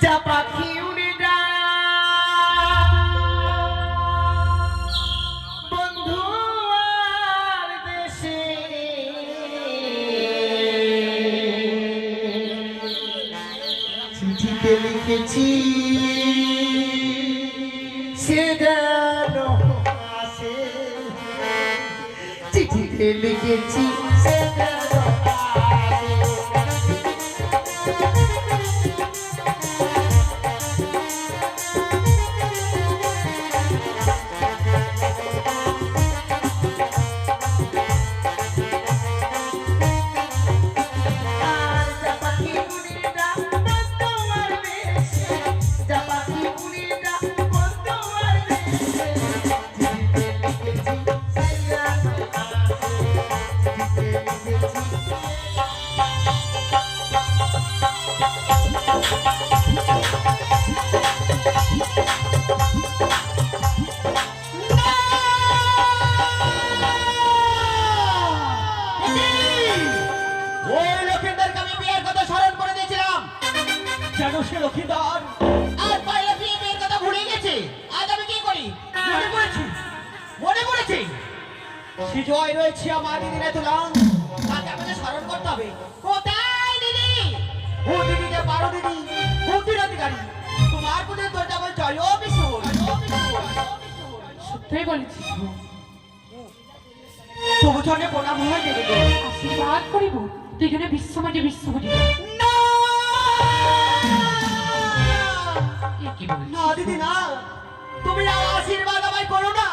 যা পাখি উড়ে বন্ধু আর দেশে চিঠিতে লিখেছি সে যেন আসে চিঠিতে লিখেছি সে যেন জয় রয়েছে আমার দিদিরা তোলাম তাকে আমাদের স্মরণ করতে হবে। কোথায় দিদি? ও দিদি যে পারো দিদি বুদ্ধির অধিকারী তোমার প্রতি তোর যেমন জয় বিষ্ণু সত্যই বলেছিস তবু চলে প্রণাম হয় দিদি আশীর্বাদ করিব তুই জন্য বিশ্বমাটি বিশ্বমাটি না দিদি না তুমি আশীর্বাদ আমায় করো না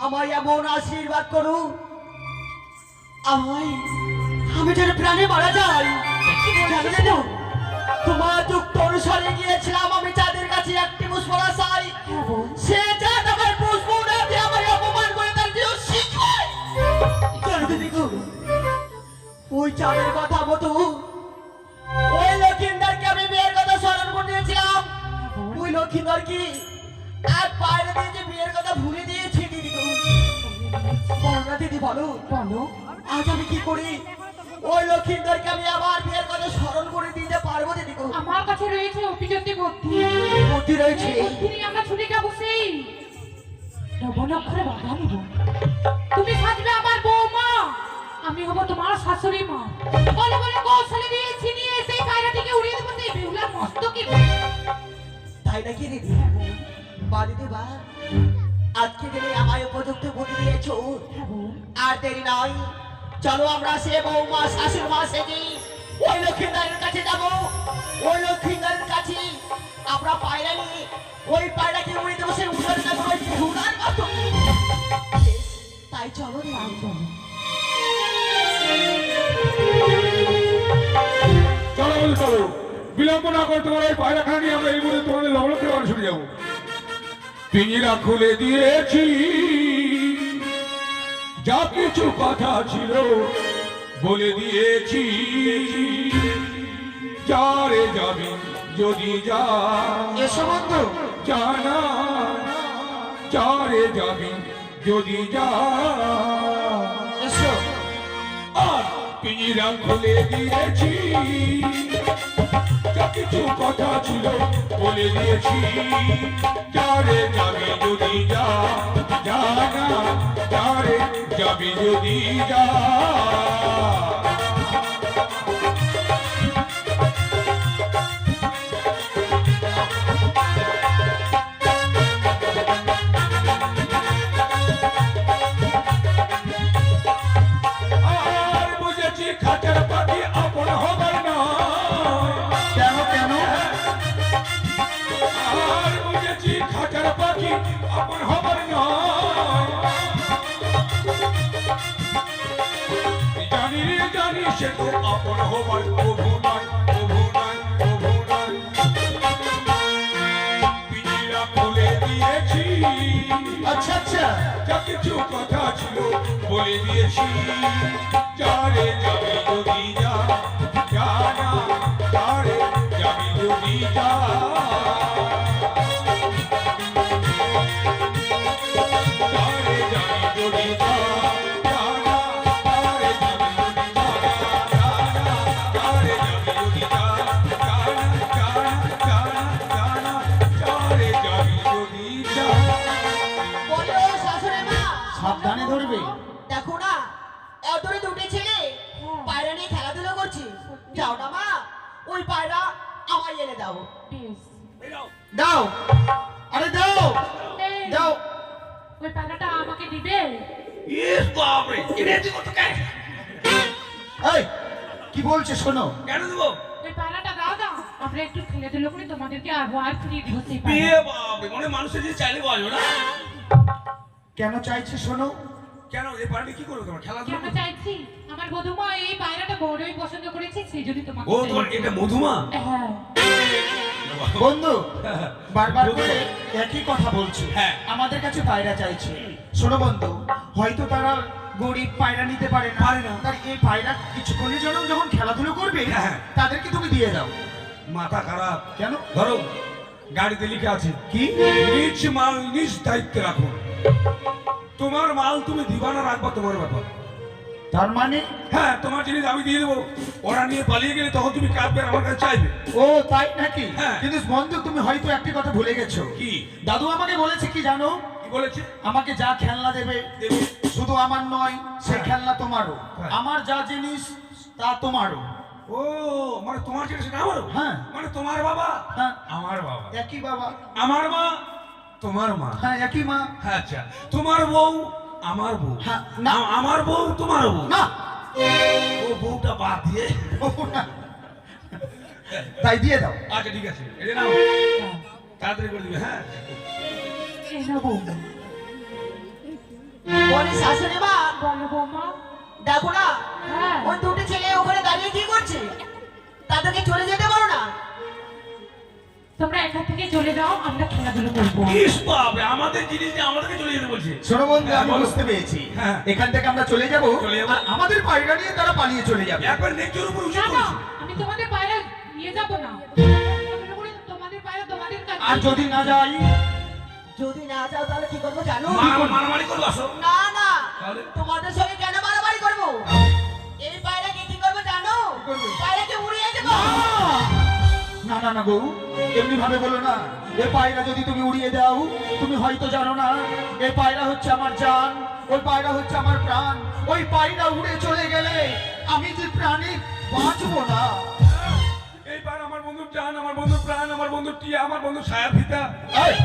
আমায় এমন আশীর্বাদ করো আমি যেন প্রাণে মারা যাই তোমার যুক্ত অনুসারে গিয়েছিলাম আমি যাদের কাছে একটি পুষ্পরা চাই সে চাঁদ আমার পুষ্প না দিয়ে আমায় অপমান করে তার জীব শিখায় ওই চাঁদের কথা মতো ওই লক্ষিন্দরকে আমি বিয়ের কথা স্মরণ করে দিয়েছিলাম ওই লক্ষিন্দর কি আর বাইরে দিয়ে যে বিয়ের কথা ভুলে দিয়েছি দিদি করোনা দিদি বলো বলো আজ আমি কি করি ওই লক্ষিন্দরকে আমি আবার বিয়ের কথা স্মরণ করে দিতে পারবো দিদি আমার কাছে রয়েছে অভিজ্ঞতি বুদ্ধি রয়েছে আমরা ছুটে যাবো সেই নবনক্ষরে বাধা নিব তুমি সাজবে আমার বৌমা আমি হব তোমার শাশুড়ি মা বলে বলে কৌশলে দিয়ে ছিনিয়ে সেই পায়রাটিকে উড়িয়ে দেবো সেই বেহুলার মস্তকে তাই নাকি দিদি বা দিদি বা আজকে দিনে আমায় উপযুক্ত বুদ্ধি দিয়েছো আর দেরি নয় চলো আমরা সে বৌমা শাশুড় মা সেজি ওই লক্ষ্মীদারের কাছে যাবো ওই লক্ষ্মীদারের কাছে আমরা পায়রা নিয়ে ওই পায়রাকে উড়িয়ে দেবো সে উড়ার না ওই বেহুলার মতো তাই চলো চলো চলো বিলম্ব না করে তোমার ওই পায়রাখানা নিয়ে আমরা এই মুহূর্তে তোমাদের লবলক্ষে বাড়ি ছুটে যাবো পিঞ্জিরা খুলে দিয়েছি যা কিছু কথা ছিল বলে দিয়েছি যারে যাবি যদি যা এসো বন্ধু জানা যারে যাবি যদি যা এসো আর পিঞ্জিরা খুলে দিয়েছি যা কিছু কথা ছিল বলে দিয়েছি যারে যাবি যদি যা জানা যারে যাবি যদি যা আর বুঝেছি খাঁচার পাখি আপন হবার না কেন কেন আর বুঝেছি খাঁচার পাখি আপন হবার নয় জানি রে জানি সে তো আপন হবার প্রভু নয় প্রভু নয় প্রভু নয় পিঞ্জিরা খুলে দিয়েছি আচ্ছা আচ্ছা যা কিছু কথা ছিল বলে দিয়েছি যারে যাবি যদি যা জানা যারে যাবি যদি যা যারে যাবি যদি যা জানা যারে যাবি যদি যা জানা যারে যাবি যদি যা জানা জানা করবে? দেখো না এতরে দুটি ছেলে পায়রা নিয়ে খেলাধুলা করছে। যাও না মা, ওই পায়রা আমায় এনে দাও। বেশ। দাও, আরে দাও এই, দাও। ওই পায়রাটা আমাকে দিবে? ইস বাপরে, এটা তুই কত কে? এই কি বলছে শোনো। কেন দেবো? ওই পায়রাটা দাও না, আমরা একটু খেলাধুলো করে তোমাদেরকে আবার ফিরিয়ে দিব সেই বিয়ে পায়রা। বাপরে, মানে মানুষের যে চাইলে বাজবে না। কেন চাইছে শোনো। কেন এই পার্টি কি করবে তোমার খেলাধুলা কেন করবে? চাইছি? আমার বধূমা এই পায়রাটা বড়ই পছন্দ করেছে, সেই জন্য তোমাকে ও তোমার এটা মধুমা? হ্যাঁ। বন্ধু বারবার করে একই কথা বলছে। হ্যাঁ। আমাদের কাছে পায়রা চাইছে। শোনো বন্ধু, হয়তো তারা গরিব, পায়রা নিতে পারে না। তার এই পায়রা কিছুক্ষণের জন্য যখন খেলাধুলো করবে হ্যাঁ। তাদেরকে তুমি দিয়ে দাও। মাথা খারাপ কেন? ধরো, গাড়িতে লিখে আছে কি? নিজ মাল নিজ দায়িত্বে রাখো। তোমার মাল তুমি দিবা না রাখবা তোমার ব্যাপার। তার মানে? হ্যাঁ, তোমার জিনিস আমি দিয়ে দেবো, ওরা নিয়ে পালিয়ে গেলে তখন তুমি কাঁদবে আর আমার কাছে চাইবে। ও তাই নাকি? হ্যাঁ। কিন্তু বন্ধু তুমি হয়তো একটি কথা ভুলে গেছো। কি? দাদু আমাকে বলেছে কি জানো? কি বলেছে? আমাকে যা খেলনা দেবে দেবে। শুধু আমার নয়, সেই হ্যাঁ। খেলনা তোমারও। হ্যাঁ। আমার যা জিনিস তা তোমারও। ও মানে তোমার জিনিস না আমারও? হ্যাঁ। মানে তোমার বাবা হ্যাঁ। আমার বাবা, একই বাবা। আমার মা তোমার মা। হ্যাঁ একই মা। হ্যাঁ, আচ্ছা তোমার বউ আমার বউ। হ্যাঁ, না। আমার বউ তোমার বউ না। ও বউটা বাদ দিয়ে। ও না। তাই দিয়ে দাও। আচ্ছা ঠিক আছে, এই যে নাও, তাড়াতাড়ি করে দিবে। হ্যাঁ, এই না বৌমা। বলে শাশুড়ি মা, বলো বৌমা। দেখো না হ্যাঁ। ওই দুটি ছেলে ওখানে দাঁড়িয়ে কি করছে? তাদেরকে চলে যেতে পারো না? তোমরা এখান থেকে চলে যাও, আমরা খেলাধুলো করবো। ইস বাপরে, আমাদের জিনিস নিয়ে আমাদেরকে চলে যেতে বলছে। শোনো বন্ধু, হ্যাঁ, আমি বলো। বুঝতে পেরেছি। হ্যাঁ। এখান থেকে আমরা চলে যাব চলে যাবো। আর আমাদের পায়রা নিয়ে তারা পালিয়ে চলে যাবে। একবার নেকজোর উপর না উচিত না, করেছে। আমি তোমাদের পায়রা নিয়ে যাবো না। খেলাধুলো করে তোমাদের পায়রা তোমাদের কাছে। আর যদি না যাই? যদি না যাও তাহলে কি করবো জানো? মারামারি করবো, আসো। না না, তাহলে? তোমাদের সঙ্গে কেন মারামারি করবো? এই পায়রাকে কি করবো জানো? করবে? পায়রাকে উড়িয়ে দেবো। না না না গো, এমনি ভাবে বলো না। এই পায়রা যদি তুমি উড়িয়ে দাও, তুমি হয়তো জানো না এই পায়রা হচ্ছে আমার জান, ওই পায়রা হচ্ছে আমার প্রাণ। ওই পায়রা উড়ে চলে গেলে আমি যে প্রাণে বাঁচবো না। এইবার আমার বন্ধুর জান, আমার বন্ধুর প্রাণ, আমার বন্ধুর টিয়া, আমার বন্ধুর ছায়া পিতা। এই,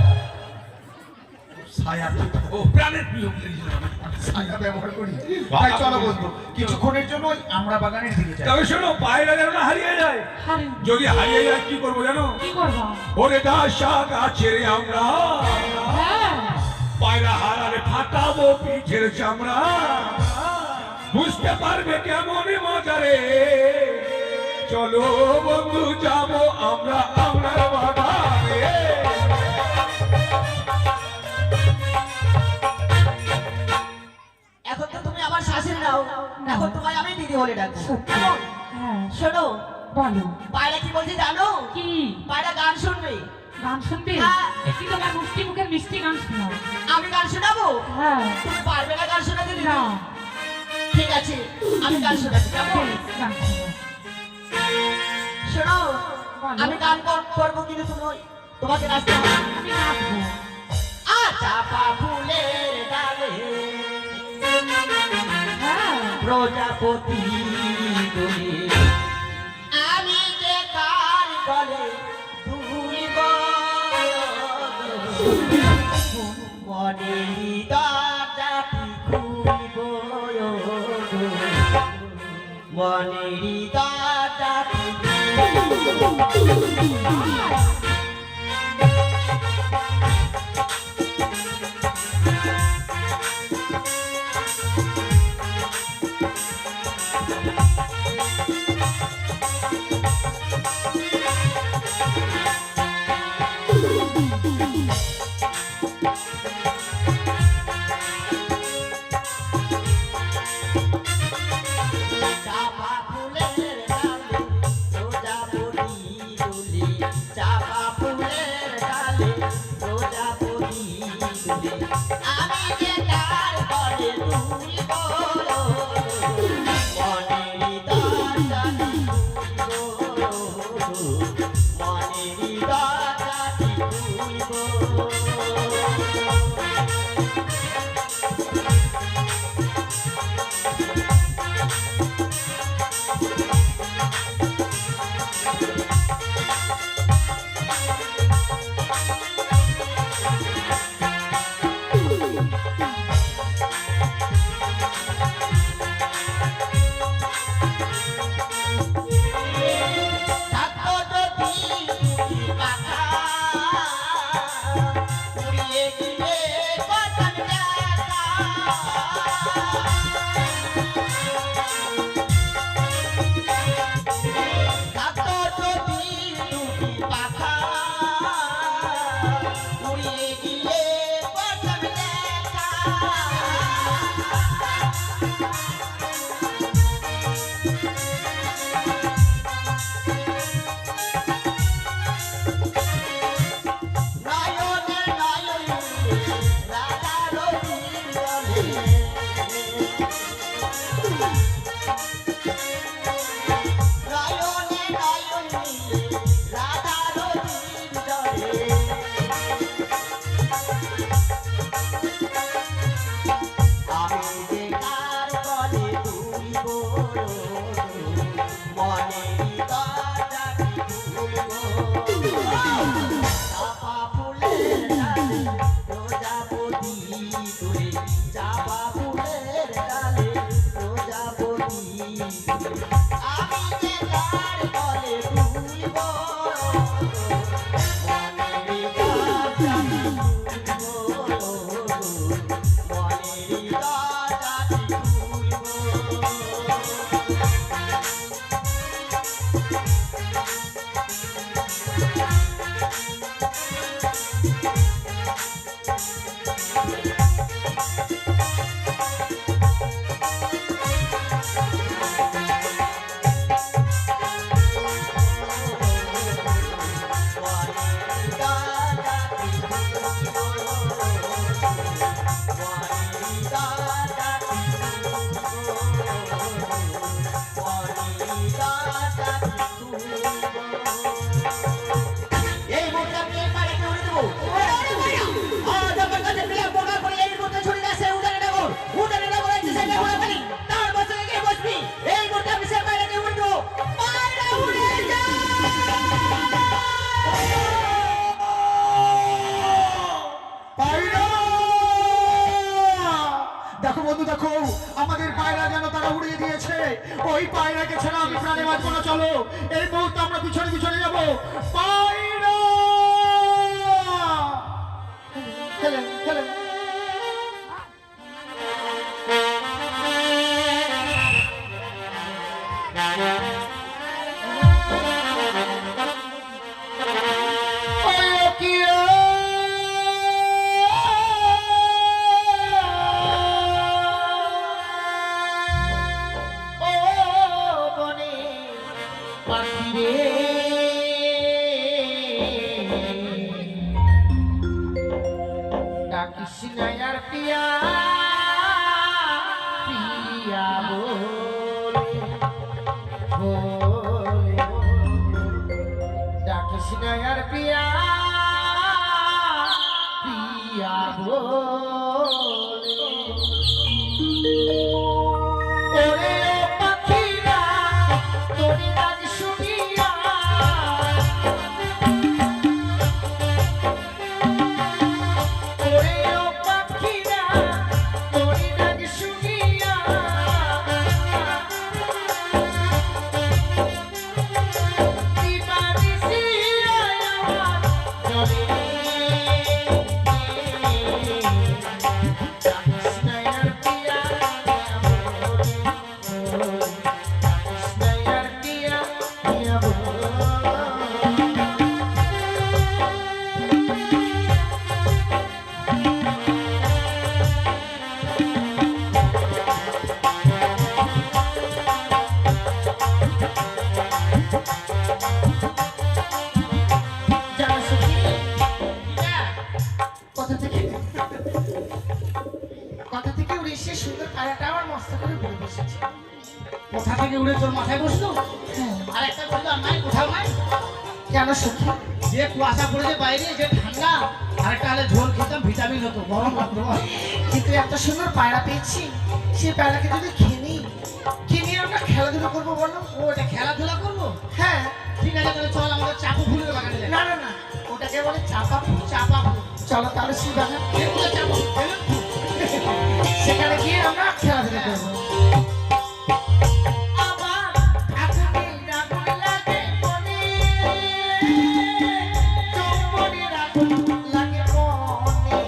ছায়া ও প্রাণের প্রিয় বলেছিলাম। ছায়া ব্যবহার করি। তাই চলো বন্ধু, কিছুক্ষণের জন্য আমরা বাগানের দিকে যাই। তবে শোনো, পায়রা যেন না হারিয়ে যায়। আরে, যদি হারিয়ে যায় কি করবো জানো? কি করবো? ওরে দাসা গাছের আমরা হ্যাঁ। পায়রা হারালে ফাটাবো পিঠের চামড়া। বুঝতে পারবে কেমন মজা রে। চলো বন্ধু যাবো আমরা আপনার বাগানে। এখন তো তুমি আমার শাশুড়ি নাও, এখন তোমায় আমি দিদি বলে ডাকবো। সত্যি? কেমন? হ্যাঁ। শোনো, বলো। পায়রা কি বলছে জানো? কি? পায়রা গান শুনবে। গান শুনবে? হ্যাঁ। একটি তোমার মিষ্টি মুখের মিষ্টি গান শোনাও। আমি গান শোনাবো? হ্যাঁ। তুমি পারবে না গান শোনাতে দিদি? না। ঠিক আছে, আমি গান শোনাচ্ছি। কেমন? বেশ, গান শোনাও। শোনো, বলো। আমি গান করবো কিন্তু তোমাকে নাচতে হবে। আমি নাচবো। চাপা ফুলের ডালে হ্যাঁ। প্রজাপতি দোলে, আমি যে কার গলে দুলিব, মনেরই দরজাটি খুলিব, মনেরই দরজাটি চাপা ফুলের ডালে প্রজাপতি দোলে, এই মুহূর্তে আমি এই পায়রাকে উড়ে দেবো। যখন কাছে বিয়ে বোকা করে এই মুহূর্তে ছুটে যাচ্ছে উড়ানে নগর। উড়ানে নগর হচ্ছে সেই ঘোড়া পানি। তার বসে গিয়ে বসবি। এই মুহূর্তে আমি সেই পায়রাকে উড়ে দেবো। পায়রা উড়ে যায়। পায়রা! দেখো বন্ধু দেখো, আমাদের পায়রা যেন তারা উড়িয়ে দিয়েছে। ওই পায়রাকে ছাড়া আমি প্রাণে বাঁচবো না। চলো এই মুহূর্তে আমরা পিছনে পিছনে যাবো। পায়রা! খেলেন খেলেন। কৃষ্ণায়ার পিয়া পিয়া কৃষ্ণায়ার পিয়া পিয়া ওরে পাখিরা তোর ডাক শুনিয়া কথা থেকে উড়ে এসে সুন্দর পায়রাটা আমার মস্ত করে ঘুরে বসেছে। কোথা থেকে উড়ে তোর মাথায় বসলো? আর একটা বললো আর নাই, কোথাও নাই। কেন সখী? যে কুয়াশা পড়েছে বাইরে, যে ঠান্ডা, আর একটা হলে ঝোল খেতাম, ভিটামিন হতো, গরম লাগতো। কিন্তু এত সুন্দর পায়রা পেয়েছি, সেই পায়রাকে যদি খেয়ে নিই, খেয়ে নিয়ে আমরা খেলাধুলা করবো বলো? ও এটা খেলাধুলা করবো? হ্যাঁ। ঠিক আছে, তাহলে চল আমাদের চাপু ফুলের বাগানে যাই। না না না, ওটাকে বলে চাপা ফুল, চাপা ফুল। চলো তাহলে সেই বাগান, এগুলো চাপা ফুল, বেলুন ফুল। সেখানে গিয়ে আমরা খেলাধুলা করবো। আমার আগুনের আগুন লাগে মনে, চৌবনের আগুন লাগে মনে।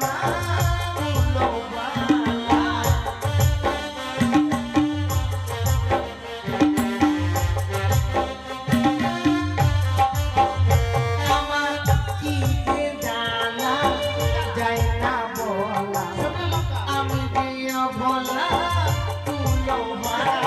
বেদনা তুলো বালা। আমার কি যে জ্বালা যায় না বলা, আমি প্রিয় ভোলা তুলো বালা।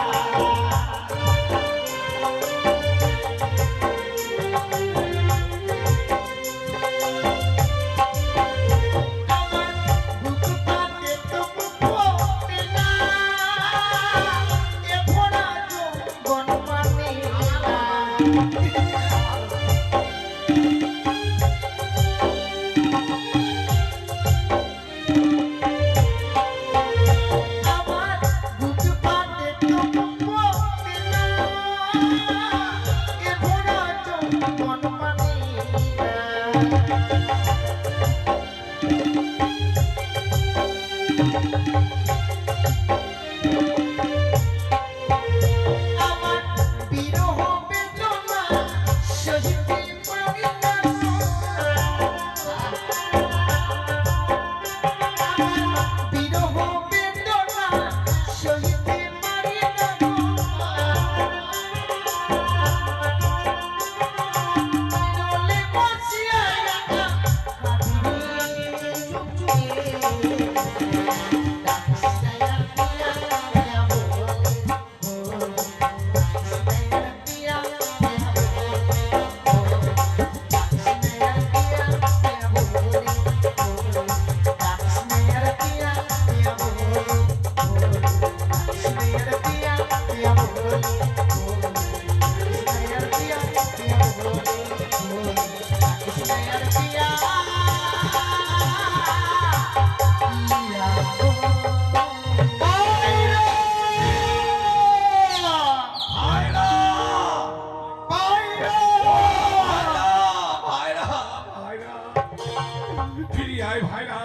ফিরি আয় ভাইরা,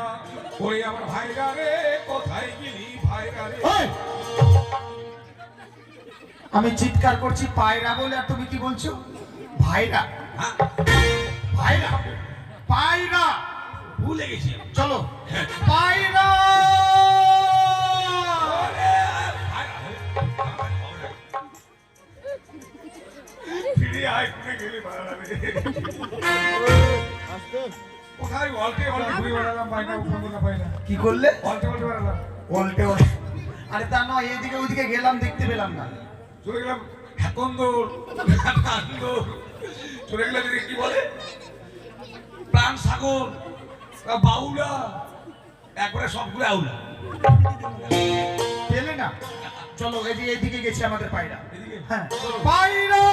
ওরে আমার ভাইরা রে, কোথায় গেলি ভাইরা রে? ওই! আমি চিৎকার করছি পায়রা বলে, আর তুমি কি বলছো ভাইরা? হ্যাঁ, ভাইরা পায়রা, ভুলে গেছি আমি। চলো পায়রা। ওরে, ভাইরা, ফিরি আয়, কোথায় গেলি ভাইরা রে? কোথায় অলটে অলটে ঘুরে বেড়ালাম, পাই না, উঠে পাই না। কি করলে? অলটে অলটে বেড়ালাম, উল্টে উল্টে। আরে তা নয়, এদিকে ওইদিকে গেলাম, দেখতে পেলাম না। চলে গেলাম হাতন্দর, হাতন্দর। চলে গেলাম এদিকে কি বলে প্রাণ সাগর, বাউলা, একবারে সবগুলো আউলা। পেলে না? চলো এই যে এদিকে গেছে আমাদের পায়রা। এদিকে হ্যাঁ পায়রা।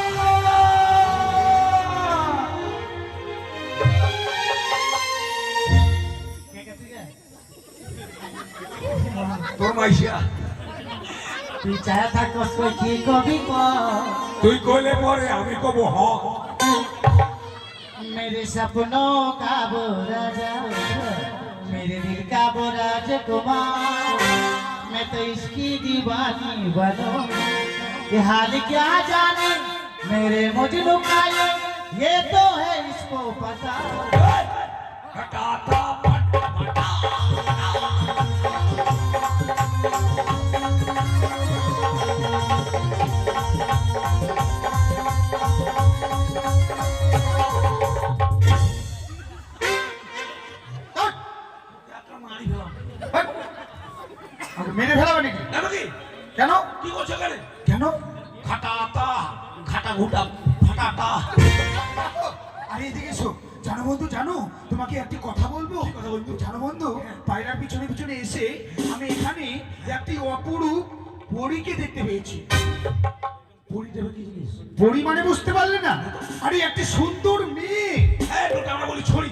তোর মাইশিয়া, তুই চায়া থাকস কই কি কবি ক, তুই কইলে পরে আমি কব হ। मेरे सपनों का वो राजा, मेरे दिल का वो राजकुमार, मैं तो इसकी दीवानी बनूं, ये हाल क्या जाने मेरे मजनू का, ये तो है इसको पता। हटाता पटा पटा, মেরে ফেলাবে নাকি? নাকি কেন? কি করছো কেন? কেন? খাটাতা খাটা ঘুটা ফাটাতা। আরে এদিকে এসো। জানো বন্ধু, জানো তোমাকে একটি কথা বলবো? কথা বলবো? জানো বন্ধু, পায়রার পিছনে পিছনে এসে আমি এখানে একটি অপরূপ পরীকে দেখতে পেয়েছি। পরি দেবে কি জিনিস? পরী মানে বুঝতে পারলে না? আরে একটি সুন্দর মেয়ে। হ্যাঁ, ওটা আমরা বলি ছড়ি।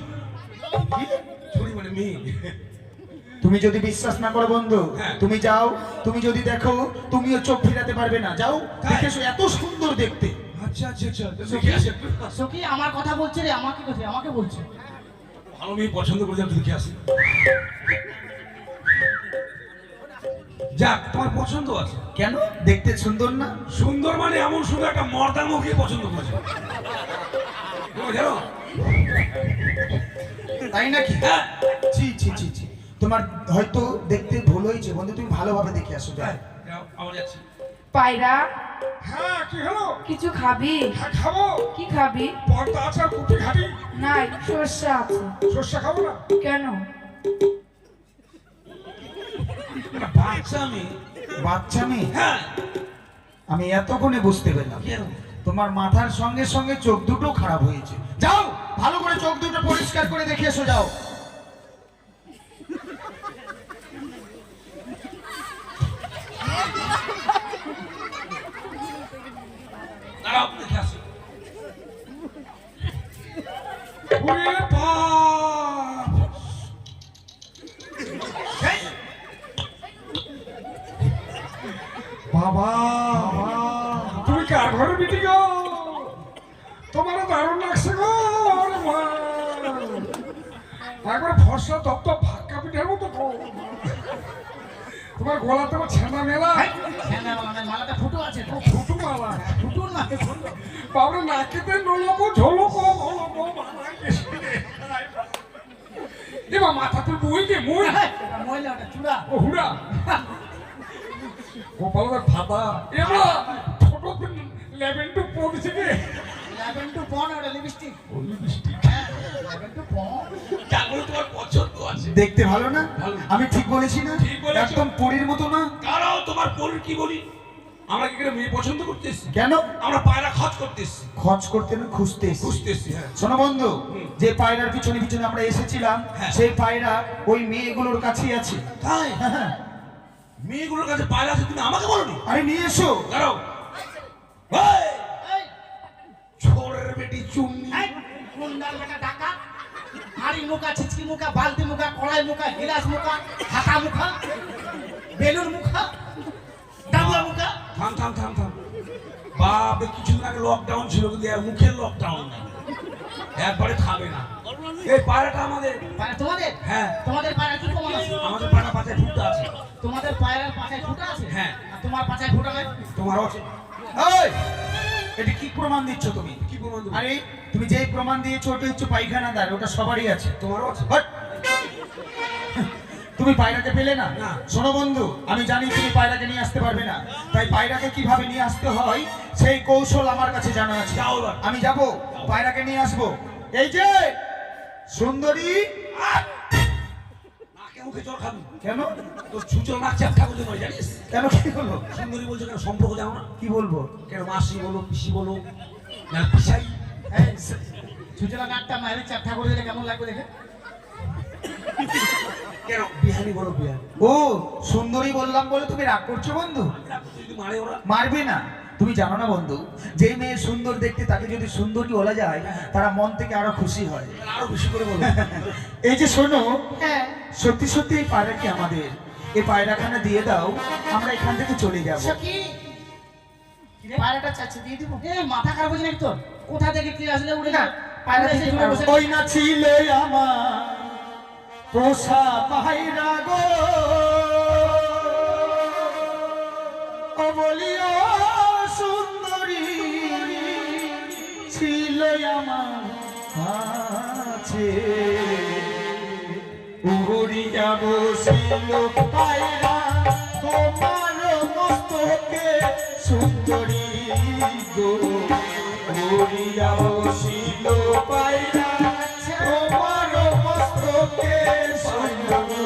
কি? ছড়ি মানে মেয়ে। তুমি যদি বিশ্বাস না করো বন্ধু, হ্যাঁ। তুমি যাও, তুমি যদি দেখো তুমিও চোখ ফিরাতে পারবে না। যাও তাই? দেখে এসো, এত সুন্দর দেখতে। আচ্ছা আচ্ছা আচ্ছা, দেখে আসে একটু। সখী আমার কথা বলছে রে, আমাকে কথা আমাকে বলছে। ভালো মেয়ে পছন্দ করে যাও, দেখে আসি। যাক, তোমার পছন্দ আছে। কেন? দেখতে সুন্দর না? সুন্দর মানে এমন সুন্দর একটা মর্দাঙ্গকে পছন্দ করেছে। তুমি জানো? তাই নাকি? হ্যাঁ। ছি ছি ছি ছি। তোমার হয়তো দেখতে ভুল হয়েছে বন্ধু, তুমি ভালোভাবে দেখে আসো। যাও। যাও, আমরা যাচ্ছি। পায়রা হ্যাঁ, কি হলো? কিছু খাবি? হ্যাঁ, খাবো। কি খাবি? পর্দা আছে আর কুটি খাটি। না, সর্ষে আছে। সর্ষে খাবো না? কেন? না, বাচ্চা মেয়ে। বাচ্চা মেয়ে? হ্যাঁ। আমি এতক্ষণে বুঝতে পেলাম কেন? তোমার মাথার সঙ্গে সঙ্গে চোখ দুটো খারাপ হয়েছে। যাও ভালো করে চোখ দুটো পরিষ্কার করে দেখে এসো, যাও। দাঁড়াও, দেখে আসি। ওরে বাপ! এই! বাবা, তুমি কার ঘরে বিটি গো? তোমার দারুণ লাগছে গো। ওরে মা! একবার ফসলা তপ্ত ভাক্কা পিঠার মতো গো। তোমার গলাতে আমার ছেনা মেলা। মালাটা ফুটো আছে তো। ফুটু মালা। ফুটো না, ফুটো। বাবরে নাকেতে নলকো ঝোলকো মলকো মাথায় গেছে। এবার মাথাতে মুই কে মুই। মহিলা ওটা চূড়া। ও হুড়া। গোপালের ফাদা। এবার ছোট লেভেন্টু পড়ছে কে? ল্যাভেন্ডার পন ওটা লিপস্টিক। ও লিপস্টিক। ল্যাভেন্ডার পন। কেমন তোমার পছন্দ আছে? দেখতে ভালো না? ভালো। আমি ঠিক বলেছি না? ঠিক বলেছো। একদম পরীর মতো না? কারাও তোমার পরির কি বলি? আমরা কি করে মেয়ে পছন্দ করতেছি? কেন? আমরা পায়রা খচ করতেছি। খোঁজ করতে না, খুঁজতে এসেছি। খুঁজতেছি, হ্যাঁ। শোনো বন্ধু, যে পায়রার পিছনে পিছনে আমরা এসেছিলাম হ্যাঁ। সেই পায়রা ওই মেয়েগুলোর কাছেই আছে। তাই? হ্যাঁ। মেয়েগুলোর কাছে পায়রা আছে, তুমি আমাকে বলনি? আরে নিয়ে এসো। দাঁড়াও। এই! এই ছোড়ের বেটি চুন্নি। এই কুন্ডাল বেটা ডাকা। হাড়ি মুখা, ছিচকি মুখা, বালতি মুখা, কড়াই মুখা, গিলাস মুখা, হাতা মুখা, বেলুন মুখা, ডাবুয়া মুখা। থাম থাম থাম থাম। বাপরে, কিছুদিন আগে লকডাউন ছিল, কিন্তু এর মুখের লকডাউন নেই। একবারে খাবে না। এই পায়রাটা আমাদের। পায়রা তোমাদের? হ্যাঁ। তোমাদের পায়রা কি প্রমাণ আছে? আমাদের পায়রা পাতায় ফুটতে আছে। তোমাদের পায়রার পাছায় ফুটা আছে? হ্যাঁ। আর তোমার পাছায় ফুটা নাই? তোমারও আছে। এই, এটা কি প্রমাণ দিচ্ছ তুমি? কি প্রমাণ দেবো? আরে তুমি যেই প্রমাণ দিয়েছো ওটা হচ্ছে পায়খানাদার, ওটা সবারই আছে। তোমারও আছে। হট! তুমি পায়রাকে পেলে না? না। শোনো বন্ধু, আমি জানি তুমি পায়রাকে নিয়ে আসতে পারবে না, তাই পায়রাকে কিভাবে নিয়ে আসতে হয় সেই কৌশল আমার কাছে জানা আছে। যাও এবার। আমি যাব, পায়রাকে নিয়ে আসবো। এই যে সুন্দরী। নাকে মুখে জল খাবি। কেন? তোর ছুচো নাক চ্যাপটা করতে নয়, জানিস? কেন, কি হলো? সুন্দরী বলছো কেন? সম্পর্ক জানো না? কি বলবো? কেন মাসি বলো, পিসি বলো, না পিসাই? এই ছুচলা নাকটা মারি চাপটা করে দিলে কেমন লাগবে দেখে? কেন বিহানি বলো, বিহানি? ও সুন্দরী বললাম বলে তুমি রাগ করছো বন্ধু? যদি মারে ওরা? মারবে না। তুমি জানো না বন্ধু, যে মেয়ে সুন্দর দেখতে তাকে যদি সুন্দরী বলা যায় তারা মন থেকে আরো খুশি হয়। আরো বেশি করে বলো। এই যে শোনো, হ্যাঁ, সত্যি সত্যি এই পায়রা কি আমাদের? এই পায়রাখানা দিয়ে দাও, আমরা এখান থেকে চলে যাব। সখী পায়রাটা চাচ্ছে দিয়ে দিব। এ মাথা খারাপ হয়েছে নাকি তোর? কোথা থেকে কি আসলে উড়ে না? পায়রা দিতে এসে জুড়ে পারবো। বসে। ওই না ছিলে আমার পোষা পায়রা গো, ও বলিও সুন্দরী ছিল আমার কাছে, উড়িয়া বসিল পায়রা তোমার মস্তকে সুন্দরী গো, উড়িয়া বসিল পায়রা তোমার মস্তকে সুন্দরী।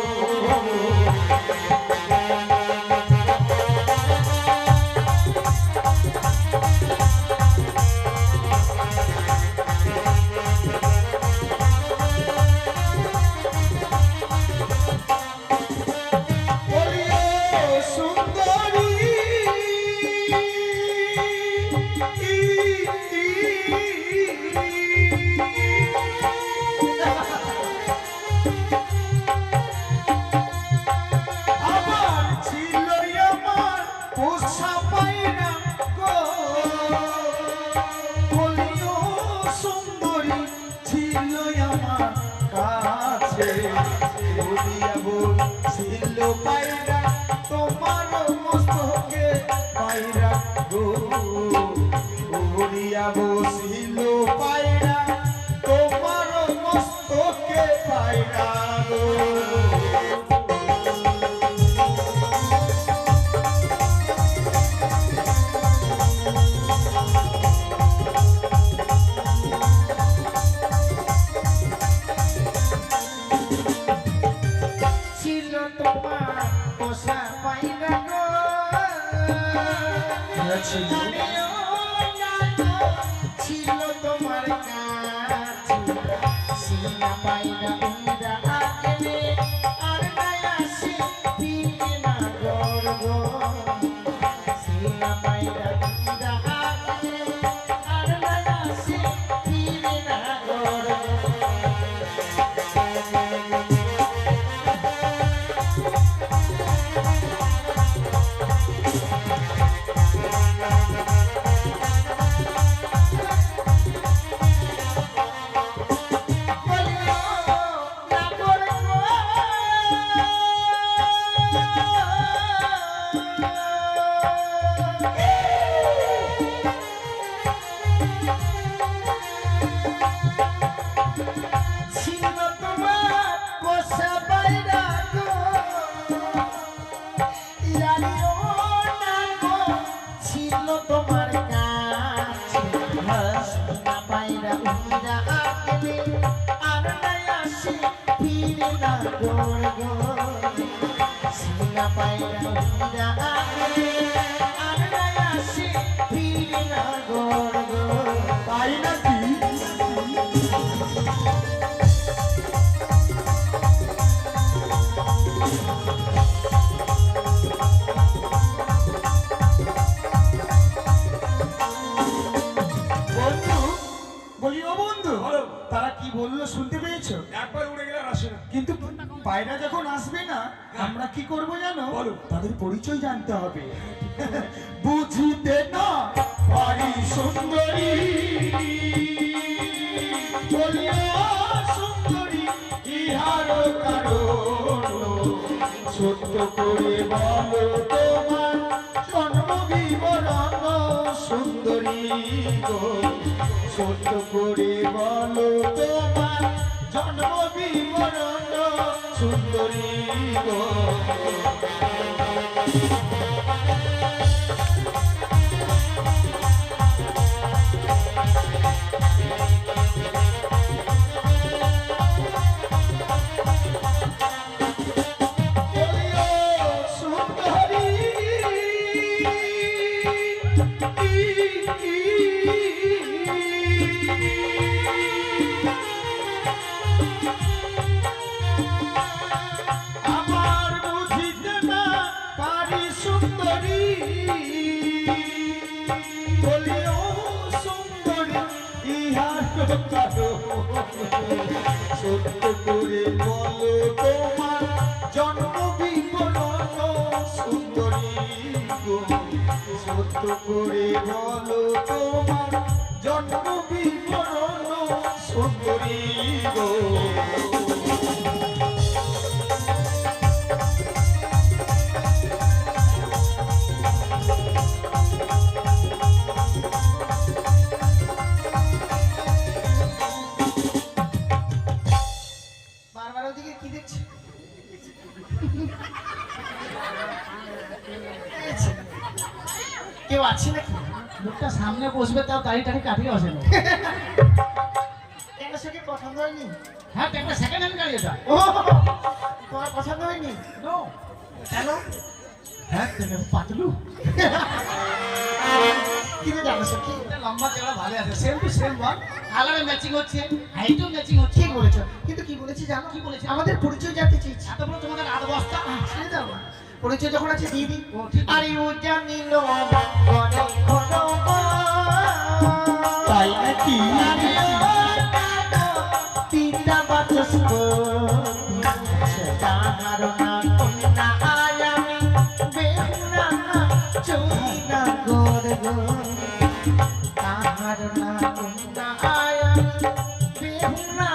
তোমার পোষা পাইরা গো জানিও না গো, ছিল তোমার কাছে সিনা পাইরা উইরা আগলে আর নাই আসে ফিরে না গর গো সিনা পাইরা উইরা আগলে আর নাই আসে ফিরে না গর গো ছিল তোমার পোষা পাইরা গো জানিও না গো, ছিল তোমার কাছে সিনা পাইরা উইরা আগলে আর নাই আসে ফিরে না গোর গো সিনা পাইরা উইরা আগলে আর নাই আসে ফিরে না গোর গো তাই নাকি? বন্ধু, বলি ও বন্ধু, বলো। তারা কি বললো শুনতে পেয়েছো? একবার উড়ে গেলে আর আসে না। কিন্তু পায়রা যখন আসবে না, আমরা কি করব জানো? বলো। তাদের পরিচয় জানতে হবে। বুঝিতে না পারি সুন্দরী, বলিয়া সুন্দরী ইহার কারণ সত্য করে বলো তোমার জন্ম বিবরণ সুন্দরী গো সত্য করে বলো তোমার জন্ম বিবরণ সুন্দরী গো বলিও সুন্দরী আমার বুঝিতে না পারি সুন্দরী বলিও সুন্দরী ইহার কারণ সত্য করে বলো তোমার জন্ম বিবরণ সুন্দরী গো সত্য করে বলো তোমার জন্ম বিবরণ সুন্দরী গো বারবার ওদিকে কি দেখছি কেউ আছে নাকি? লোকটা সামনে বসবে তাও দাড়ি টাড়ি কাটিয়ে আসে না। এটা সে পছন্দ হয়নি? হ্যাঁ, একটা সেকেন্ড হ্যান্ড গাড়ি এটা। ও তোমার পছন্দ হয়নি? নো। কেন? হ্যাঁ, তুমি পাতলু। কিনে জানো সে কি? এটা লম্বা চওড়া ভালো আছে। সেম টু সেম বল। কালারে ম্যাচিং হচ্ছে, হাইটও ম্যাচিং হচ্ছে। ঠিক বলেছো। কিন্তু কি বলেছি জানো? কি বলেছি? আমাদের পরিচয় জানতে চেয়েছি। এত বড় তোমাদের আধ বস্তা। ছেড়ে দাও না। পরিচয় যখন আছে দিয়ে দিই। ও ঠিক। আরে ও জানিল মনে ঘন তাই নাকি? পিতা বাচস্প তাহার না কন্যা আয়ামি বেহুলা চৌনা গোর গো তাহার না কন্যা আয়ামি বেহুলা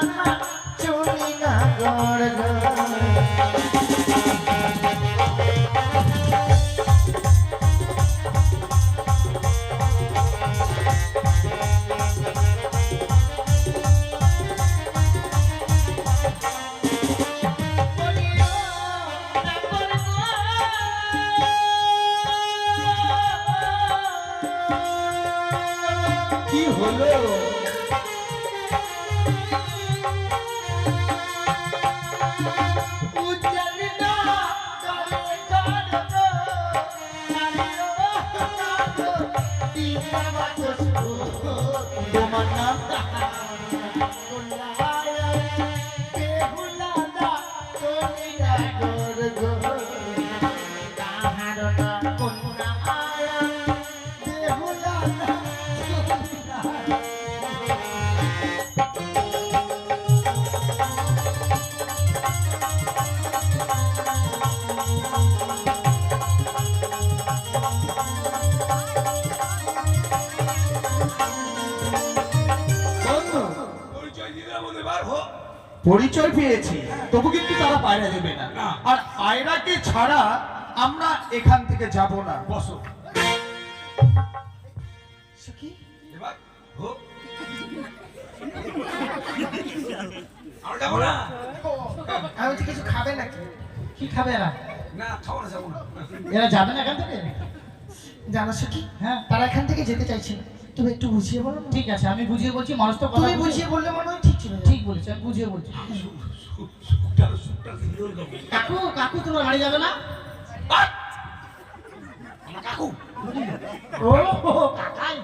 চৌনা গোর গো বলিও সাগর গো তাহার না কন্যা আয়া দেহুলা না বন্ধু, পরিচয় দিলে আমাদের বার হো। পরিচয় পেয়েছি, তবু কিন্তু তারা পায়রা দেবে না। না। আর পায়রাকে ছাড়া আমরা এখান থেকে যাব না। বসো সখী এবার হো। আমরা যাবো না। আমি বলছি কিছু খাবে নাকি? কি খাবে এরা? না খাবো না, যাবো না। এরা যাবে না এখান থেকে? জানো সখী, হ্যাঁ তারা এখান থেকে যেতে চাইছে না। তুমি একটু বুঝিয়ে বলো না। ঠিক আছে, আমি বুঝিয়ে বলছি। মানুষ তো কথা তুমি বুঝিয়ে বুঝিয়ে বললে মনে হয় ঠিক ছিল। ঠিক বলেছি, আমি বুঝিয়ে বলছি। সুখটা সুন্দর হবে। কাকু কাকু তোমার বাড়ি যাবে না? বাট! আমার কাকু ও কাকাই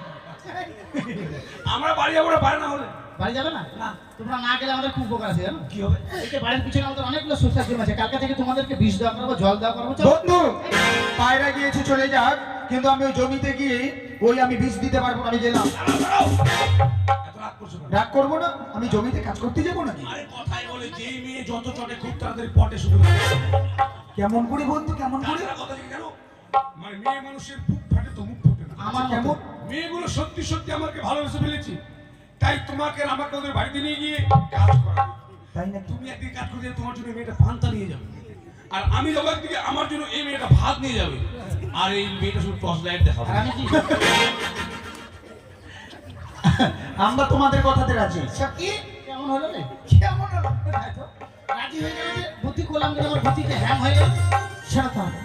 আমরা বাড়ি যাবো না, পারে না হলে বাড়ি যাবে না? না। তোমরা না গেলে আমাদের খুব উপকার আছে জানো? কি হবে? এই যে বাড়ির পিছনে আমাদের অনেকগুলো সোসাইটি আছে, কালকে থেকে তোমাদেরকে বিষ দেওয়া করবো, জল দেওয়া করবো। চলো। বন্ধু, পায়রা গিয়েছে চলে যাক, কিন্তু আমি ওই জমিতে গিয়ে আমি বিষ দিতে পারবো না। আমি গেলাম। দাঁড়াও, এত রাগ করছো কেন? রাগ করবো না, আমি জমিতে কাজ করতে যাবো নাকি? আরে কথাই বলে যেই মেয়ে যত চটে খুব তাড়াতাড়ি পটে শুধু না। কেমন করে বন্ধু, কেমন করে? তাছাড়া কথা কি জানো? মানে মেয়ে মানুষের বুক ফাটে তো মুখ ফুটে না। আমার কেমন? কেমন মেয়েগুলো সত্যি সত্যি আমাকে ভালোবেসে ফেলেছে, তাই তোমাকে আর আমাকে ওদের বাড়িতে নিয়ে গিয়ে কাজ করাবে। তাই নাকি? তুমি একদিকে কাজ করতে যাবে, তোমার জন্য এই মেয়েটা পান্তা নিয়ে যাবে, আর আমি যাবো একদিকে আমার জন্য এই মেয়েটা ভাত নিয়ে যাবে, আর এই মেয়েটা শুধু টর্চ লাইট দেখাবে। আর আমি কি আমরা তোমাদের কথাতে রাজি। সখী কেমন হলো রে? কেমন হলো? রাজি হয়ে গেল যে বুদ্ধি করলাম, কিন্তু আমার বুদ্ধিতে হ্যাং হয়ে গেল। শোনো তাহলে,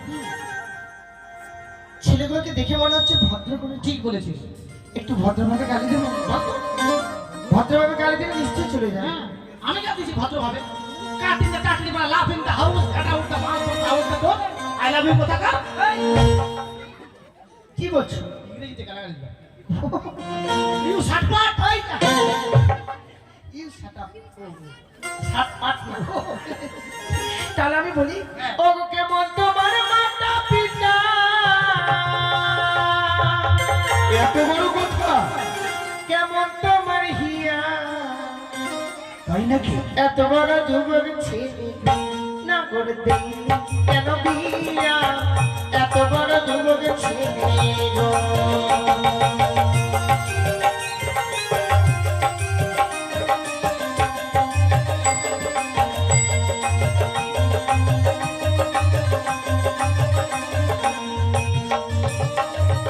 ছেলেগুলোকে দেখে মনে হচ্ছে ভদ্র করে। ঠিক বলেছিস। একটু ভদ্রভাবে গালি দেবো। ভদ্রভাবে গালি দিলে নিশ্চয়ই চলে যাবে। হ্যাঁ, আমি যা দিয়েছি ভদ্রভাবে। কাটিং দ্য কাটলি বা লাফিং the house, cut out the mouth, out the door. I love you কোথাকার? কি বলছো? ইংরেজিতে গালাগালি দিবা। You shut up. You shut up. Shut up. তাহলে আমি বলি, হ্যাঁ। ও কেমন তোমার মাতা পিতা, এত বড় কথা? কেমন তোমার হিয়া, তাই নাকি? এত বড় যুবক ছেলে না করে দেই কেন বিয়া, এত বড় যুবক ছেলে গো।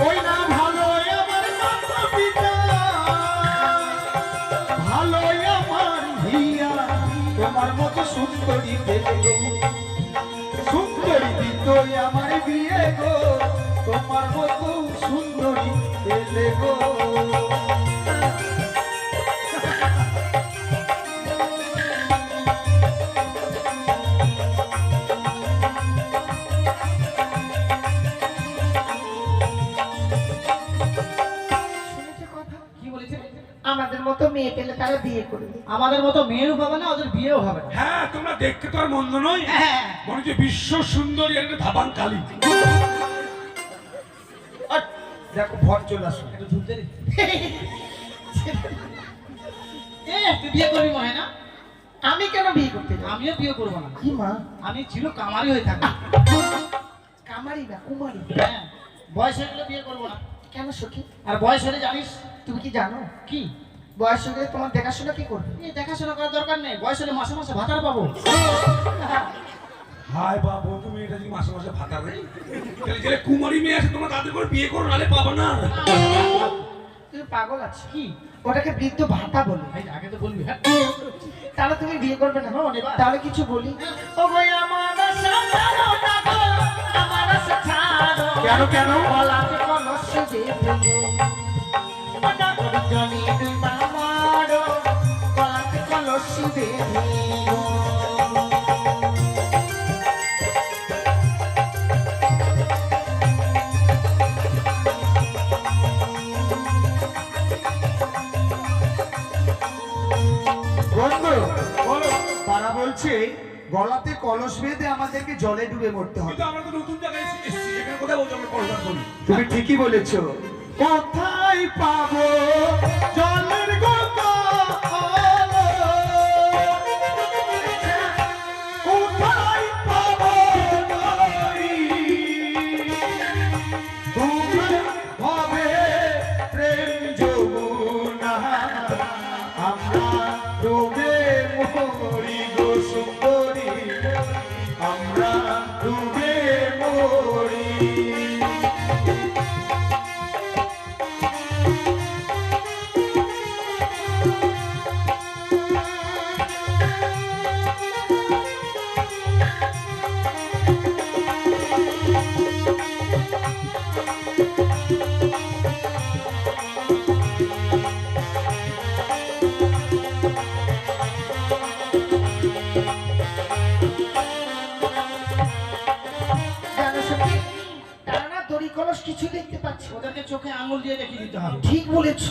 ওই না ভালো আমার মাতা পিতা, ভালো আমার হিয়া, তোমার মতো সুন্দরী পেলে গো, সুন্দরী দিত আমার বিয়ে গো, তোমার মতো সুন্দরী পেলে গো। শুনেছো কথা? কি বলেছে? আমাদের মতো মেয়ে পেলে তারা বিয়ে করবে। আমাদের মতো মেয়েও হবে না, ওদের বিয়েও হবে না। হ্যাঁ, তোমরা দেখতে তো আর মন্দ নয়। হ্যাঁ। মনে হচ্ছে বিশ্ব সুন্দরী একটা ধাবাং কালী। আর দেখো ভর চলে আসো। একটু ঢুকতে দে। তুই বিয়ে করবি মনে হয় না? আমি কেন বিয়ে করতে যাবো? আমিও বিয়ে করবো না। কি মা? আমি ছিল কামারি হয়ে থাকি। কামারি না কুমারী। হ্যাঁ, বয়স হয়ে গেলে বিয়ে করবো না। কেন সখী? আর বয়স হলে জানিস তুমি কি জানো কি? বয়স হয়ে গেলে তোমার দেখাশোনা কি করবে? এই দেখাশোনা করার দরকার নেই, বয়স হলে মাসে মাসে ভাতার পাবো। হায় বাবু, তুমি এটা যদি মাসে মাসে ভাতা দেয়, তাহলে যে কুমারী মেয়ে আছে তোমরা তাদের করে বিয়ে করো, নাহলে পাবো না। তুমি পাগল আছো। কি? ওটাকে বৃদ্ধ ভাতা বলে। এই আগে তো বলবি। হ্যাঁ, তাহলে তুমি বিয়ে করবে না? শোন এবার। তাহলে কিছু বলি। ও গো আমার সাঁতারো না গো, আমার সাঁতারো। কেন কেন? গলাতে কলস বেঁধে গো, ওটা করে জমি দুই মামারো, গলাতে কলস বেঁধে গো। বন্ধু, বলো। তারা বলছে গলাতে কলস বেঁধে আমাদেরকে জলে ডুবে মরতে হবে। কিন্তু আমরা তো নতুন জায়গায় এসেছি, এখানে কোথায় বলছো আমরা কলকাতা করি? তুমি ঠিকই বলেছো। কোথায় পাবো জলের গঙ্গা, কোথায় পাবো নদী? তুমি হবে প্রেম যমুনা, আমরা ডুবে মরি গো সুন্দরী, আমরা ডুবে মরি। জানো সত্যি, তারা না দড়ি কলস কিছু দেখতে পাচ্ছে, ওদেরকে চোখে আঙুল দিয়ে দেখিয়ে দিতে হবে। ঠিক বলেছ,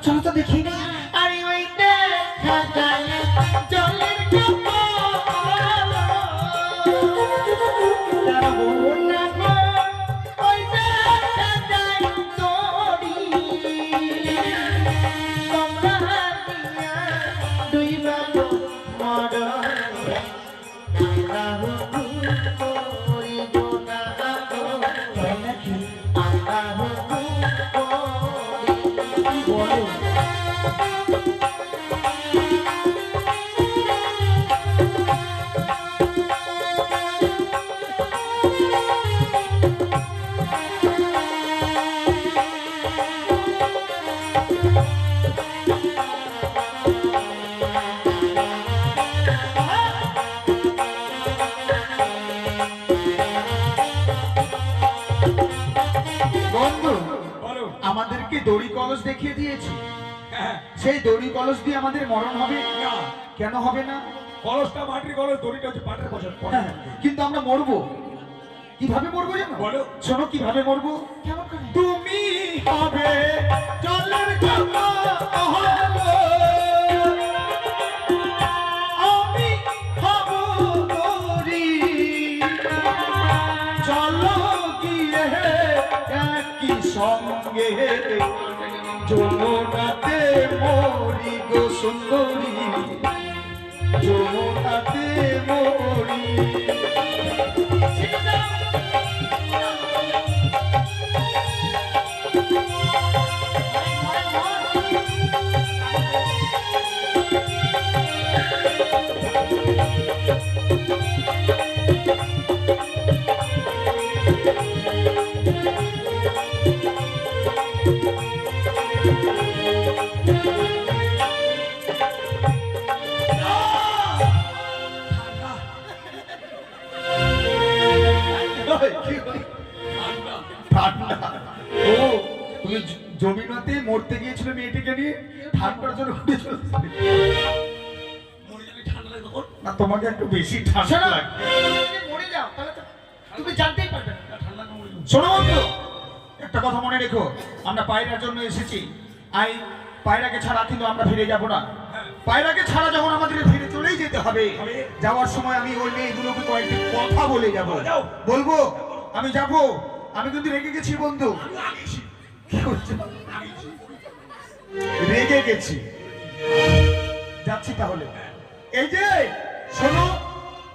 চলো তো দেখি না। আরে ওই দেখা যায় জলের গঙ্গা, যাবো না গো, ওই দেখা যায় দড়ি, তোমরা দিয়া দুই বাবু মরো, আমরা করিব না গো, তাই নাকি? আমরা কি বলো? বন্ধু, বলো। আমাদেরকে দড়ি কলস দেখিয়ে দিয়েছে, হ্যাঁ, সেই দড়ি কলস দিয়ে আমাদের মরণ হবে না, কেন হবে না? কলসটা মাটির কলস, দড়িটা হচ্ছে পাটের কলস। হ্যাঁ, কিন্তু আমরা মরবো কিভাবে মরবো জানো? বলো। শোনো কিভাবে মরবো। কেমন করে? তুমি হবে জলের গঙ্গা, আমি হব দড়ি, চলো গিয়ে একই সঙ্গে যমুনাতে মরি গো সুন্দরী, যমুনাতে মরি। ঠান্ডা। ও, তুমি জমিনাতে মরতে গিয়েছিলে মেয়েটিকে নিয়ে, ঠান্ডার জন্য ঘুরে চলেছিলে। মরে গেলে ঠান্ডা লাগে তখন? না, তোমাকে একটু বেশি ঠান্ডা শোনো, লাগে। তুমি যদি মরে যাও তাহলে তো তুমি জানতেই পারবে না। ঠান্ডা লাগে মরে গেলে। শোনো বন্ধু, একটা কথা মনে রেখো, আমরা পায়রার জন্য এসেছি। আই পায়রাকে ছাড়া কিন্তু আমরা ফিরে যাব না। পায়রাকে ছাড়া যখন আমাদের ফিরে চলেই যেতে হবে, যাওয়ার সময় আমি ওই মেয়েগুলোকে কয়েকটি কথা বলে যাব। যাও। বলবো আমি যাব, আমি কিন্তু রেগে গেছি বন্ধু। কি করছো? রেগে গেছি, যাচ্ছি তাহলে। এই যে শোনো,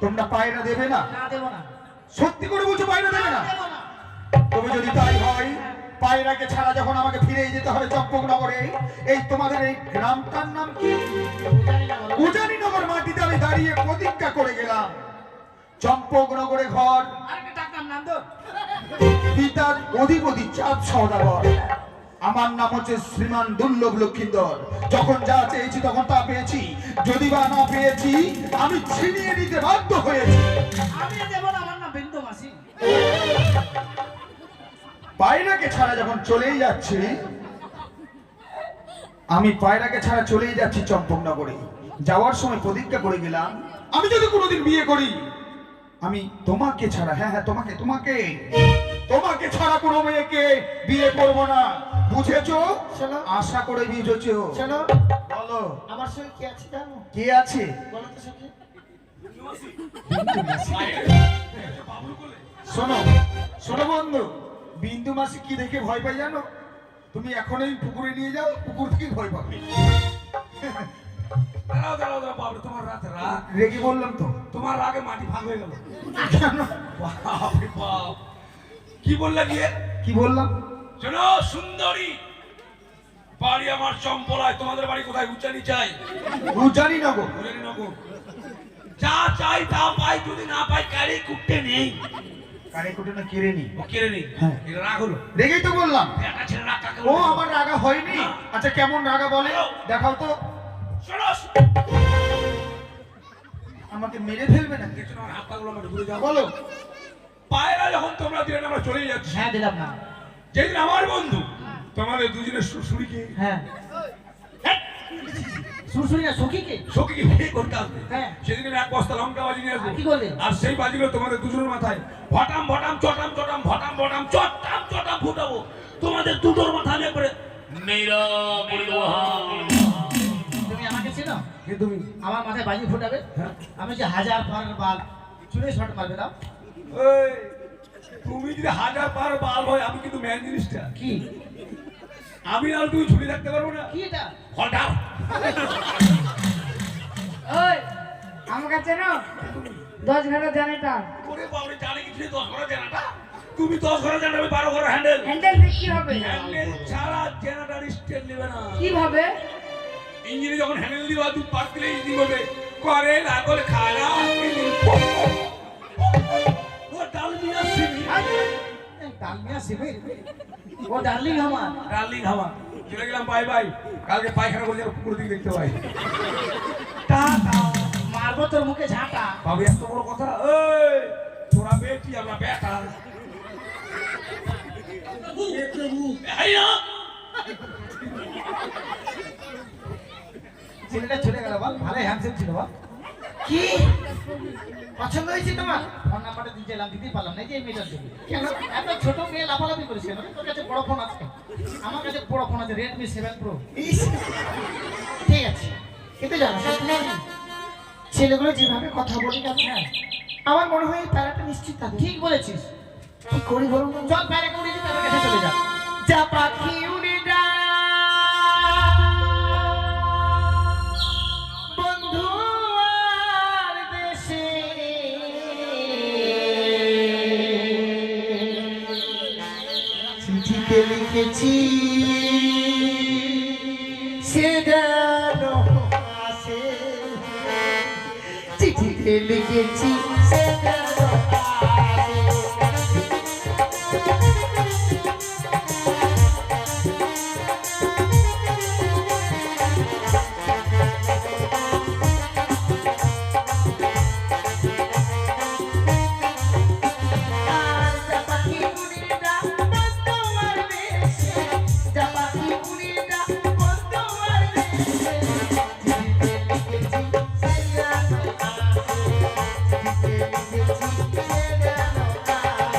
তোমরা পায়রা দেবে না? না, দেবো না, সত্যি করে বলছো পায়রা দেবে না? দেবো না। তবে যদি তাই হয়, পায়রাকে ছাড়া যখন আমাকে ফিরে যেতে হবে চম্পকনগরে, এই তোমাদের এই গ্রামটার নাম কি? জানি না বলো। উজানিনগর মাটিতে আমি দাঁড়িয়ে প্রতিজ্ঞা করে গেলাম, চম্পকনগরে ঘর, আরেকটা ডাকনাম নাম তো। পিতার অধিপতি চাঁদ সওদাগর, আমার নাম হচ্ছে শ্রীমান দুর্লভ লক্ষিন্দর। যখন যা চেয়েছি তখন তা পেয়েছি, যদি বা না পেয়েছি আমি ছিনিয়ে নিতে বাধ্য হয়েছি। আমি দেবো না, আমার নাম বিন্দু মাসি। পায়রাকে ছাড়া যখন চলেই যাচ্ছি, আমি পায়রাকে ছাড়া চলেই যাচ্ছি চম্পকনগরে। যাওয়ার সময় প্রতিজ্ঞা করে গেলাম, আমি যদি কোনোদিন বিয়ে করি, আমি তোমাকে ছাড়া, হ্যাঁ হ্যাঁ তোমাকে তোমাকে তোমাকে ছাড়া কোনো মেয়েকে বিয়ে করব না, বুঝেছো? শোনো। আশা করে বুঝেছো? শোনো, বলো আমার সঙ্গে কে আছে জানো? কে আছে? বলো তো সখী। বাবুর কোলে। শোনো শোনো বন্ধু, বিন্দু মাসি কি দেখে ভয় পাই জানো? তুমি এখনই পুকুরে নিয়ে যাও, পুকুর থেকে ভয় পাবে। দাঁড়াও দাঁড়াও দাঁড়াও বাবু, তোমার রাত রাত রেগে বললাম তো। তোমার আগে মাটি ভাগ হয়ে গেল। কেন? বাপরে বাপ, কি বললা গিয়ে? কি বললাম? শোনো সুন্দরী, বাড়ি আমার চম্পলায়, তোমাদের বাড়ি কোথায়? উচ্চানি চাই, জানি না গো। উচ্চানি নগর। যা চাই তা পাই, যদি না পাই কারি কুটতে নেই। কারে কোটে না কেড়ে নি। ও কেড়ে নেই, হ্যাঁ। এটা রাগ হলো। রেগেই তো বললাম। একটা ছেলে রাগ কাকে ও বলে? আমার রাগা হয়নি। না। আচ্ছা কেমন রাগা বলে দেখাও তো। শোনো, আমাকে মেরে ফেলবে না? দেখছো না আমার হাত পাগুলো আমার ঘুরে যাও। বলো। পায়রা যখন তোমরা দিলেন আমরা চলে যাচ্ছি, হ্যাঁ দিলাম না। যেদিন আমার বন্ধু তোমাদের দুজনের সুরকে হ্যাঁ সুরসুরি না সখীকে। সখীকে বিয়ে করতে আসবে, হ্যাঁ। সেদিন আমি এক বস্তা লঙ্কা বাজি নিয়ে আসবো। কি করলে? আর সেই বাজিগুলো তোমাদের দুজনের মাথায় ভটাম ভটাম চটাম চটাম ভটাম ভটাম চটাম চটাম ফুটাবো। তোমাদের দুটোর মাথা আমি একবারে নেইরা করে দেবো। তুমি আমাকে চেনো? কে তুমি? আমার মাথায় বাজি ফোটাবে, হ্যাঁ। আমি যে হাজার পারের বাল চুলে শট মারবে দাও। এই, তুমি যদি হাজার পার বাল হয়, আমি কিন্তু ম্যান জিনিসটা কি আমি আর তুমি ছুটি থাকতে পারবো না। কি এটা? হঠাৎ ওই আমার কাছে না 10 ঘন্টা জানেটা করে বাবরে জানে কিছু 10 ঘন্টা জানাটা। তুমি 10 ঘন্টা জানাবে, আমি 12 ঘন্টা হ্যান্ডেল। হ্যান্ডেল কি হবে? হ্যান্ডেল ছাড়া জেনারেটর স্টেট নেবে না। কিভাবে? ইঞ্জিনে যখন হ্যান্ডেল দিবা, তুমি পাক দিলে ইঞ্জিন বলবে করে না করে খালা ও ডালমিয়া সিমি ডালমিয়া শিবির, ও ডার্লিং আমার। ডার্লিং হাওয়া। চলে গেলাম, বাই বাই। কালকে পায়খানা করলে পুকুর দিকে দেখতে পাই। টাটা। মারবো তোর মুখে ঝাঁটা। বাবু এত বড় কথা? এই তোরা বেটি, আমরা বেটা। এই না, ছেলেটা চলে গেল বল, ভালো হ্যান্ডসেম ছিল বল। কি পছন্দ হয়েছে তোমার? ফোন নাম্বারটা দিয়েছিলাম, দিতেই পারলাম না। এই যে এই মেয়েটার জন্য। কেন এত ছোট মেয়ে লাফালাফি করেছে? মানে তোর কাছে বড় ফোন আছে? আমার কাছে বড় ফোন আছে, রেডমি 7 প্রো। ঠিক আছে, কিন্তু জানো ছেলেগুলো যেভাবে কথা বলি কেন, আমার মনে হয় প্যারাটা নিশ্চিত থাকে। ঠিক বলেছিস। কি করি বলুন? চল প্যারাকে উড়ে দিতে, আমার কাছে চলে যা। যা পাখি উড়ে যা বন্ধু আর দেশে, চিঠিতে লিখেছি সে যেন আসে, চিঠিতে লিখেছি সে যেন আসে। আর যা পাখি উড়ে যা বন্ধু আর দেশে, যা পাখি উড়ে যা বন্ধু আর দেশে, চিঠিতে লিখেছি সে যেন আসে, চিঠিতে লিখেছি সে যেন আসে।